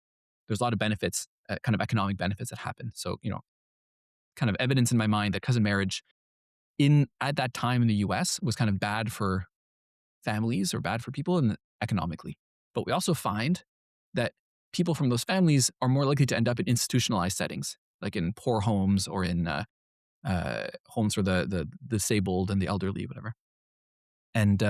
There's a lot of benefits, kind of economic benefits that happen. So, kind of evidence in my mind that cousin marriage at that time in the US was kind of bad for families or bad for people and economically. But we also find that people from those families are more likely to end up in institutionalized settings, like in poor homes or in homes for the disabled and the elderly, whatever. And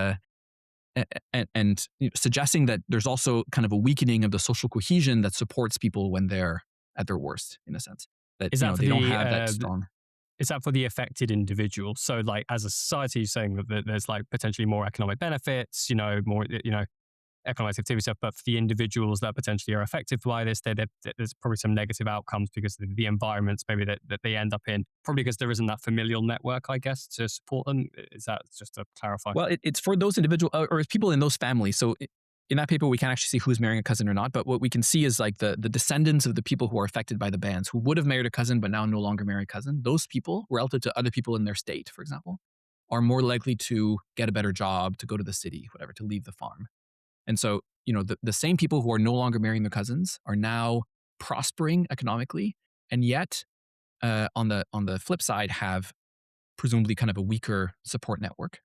suggesting that there's also kind of a weakening of the social cohesion that supports people when they're at their worst, in a sense. That Is that for they don't the have that strong. is that for the affected individual? So, like, as a society, you're saying that there's like potentially more economic benefits, more, economic activity stuff, but for the individuals that potentially are affected by this, there's probably some negative outcomes because of the environments maybe that they end up in, probably because there isn't that familial network, I guess, to support them. Is that just to clarify? Well, it's for those individual or people in those families. So in that paper, we can't actually see who's marrying a cousin or not, but what we can see is like the descendants of the people who are affected by the bans, who would have married a cousin but now no longer marry a cousin. Those people, relative to other people in their state, for example, are more likely to get a better job, to go to the city, whatever, to leave the farm. And so, the same people who are no longer marrying their cousins are now prospering economically, and yet, on the flip side, have presumably kind of a weaker support network.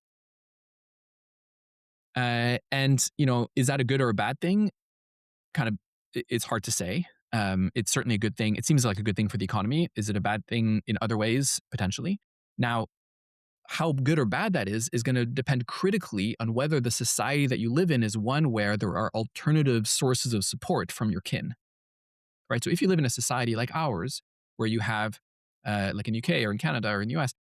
And is that a good or a bad thing? Kind of, it's hard to say. It's certainly a good thing. It seems like a good thing for the economy. Is it a bad thing in other ways? Potentially. Now, how good or bad that is going to depend critically on whether the society that you live in is one where there are alternative sources of support from your kin, right? So if you live in a society like ours, where you have, like in UK or in Canada or in the US,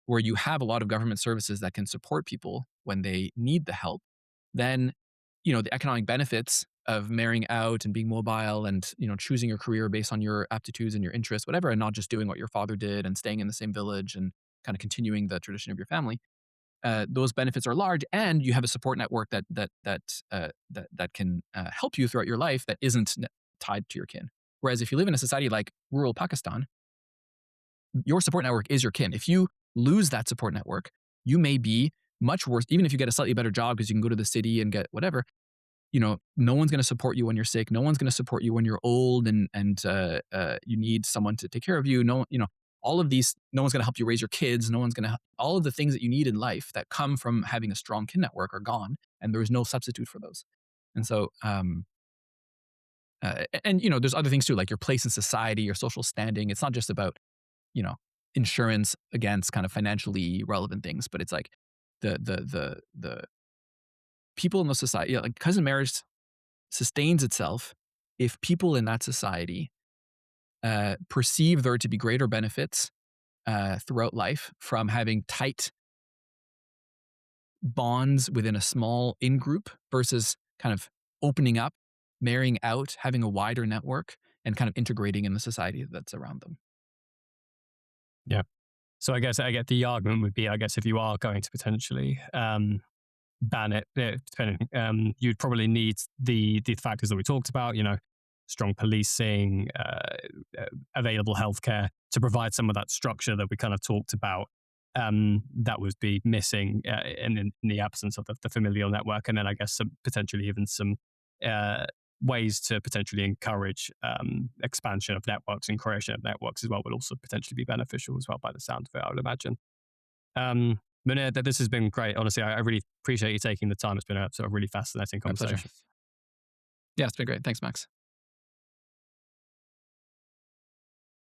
where you have a lot of government services that can support people when they need the help, then, the economic benefits of marrying out and being mobile and choosing your career based on your aptitudes and your interests, whatever, and not just doing what your father did and staying in the same village and kind of continuing the tradition of your family. Those benefits are large, and you have a support network that can help you throughout your life that isn't tied to your kin. Whereas if you live in a society like rural Pakistan, your support network is your kin. If you lose that support network, you may be much worse. Even if you get a slightly better job because you can go to the city and get whatever, no one's going to support you when you're sick. No one's going to support you when you're old and you need someone to take care of you. All of these, no one's going to help you raise your kids. No one's going to, all of the things that you need in life that come from having a strong kin network are gone, and there's no substitute for those. And so, there's other things too, like your place in society, your social standing. It's not just about, you know, insurance against kind of financially relevant things, but it's like the people in the society, like cousin marriage sustains itself if people in that society perceive there to be greater benefits throughout life from having tight bonds within a small in group versus kind of opening up, marrying out, having a wider network, and kind of integrating in the society that's around them. Yeah. So I get the argument would be, I guess, if you are going to potentially ban it, you'd probably need the factors that we talked about, strong policing, available healthcare to provide some of that structure that we kind of talked about. That would be missing in the absence of the familial network, and then I guess potentially even some ways to potentially encourage expansion of networks and creation of networks as well would also potentially be beneficial as well by the sound of it, I would imagine. Munir, that this has been great. Honestly, I really appreciate you taking the time. It's been a sort of really fascinating My pleasure. conversation. Yeah, it's been great. Thanks, Max.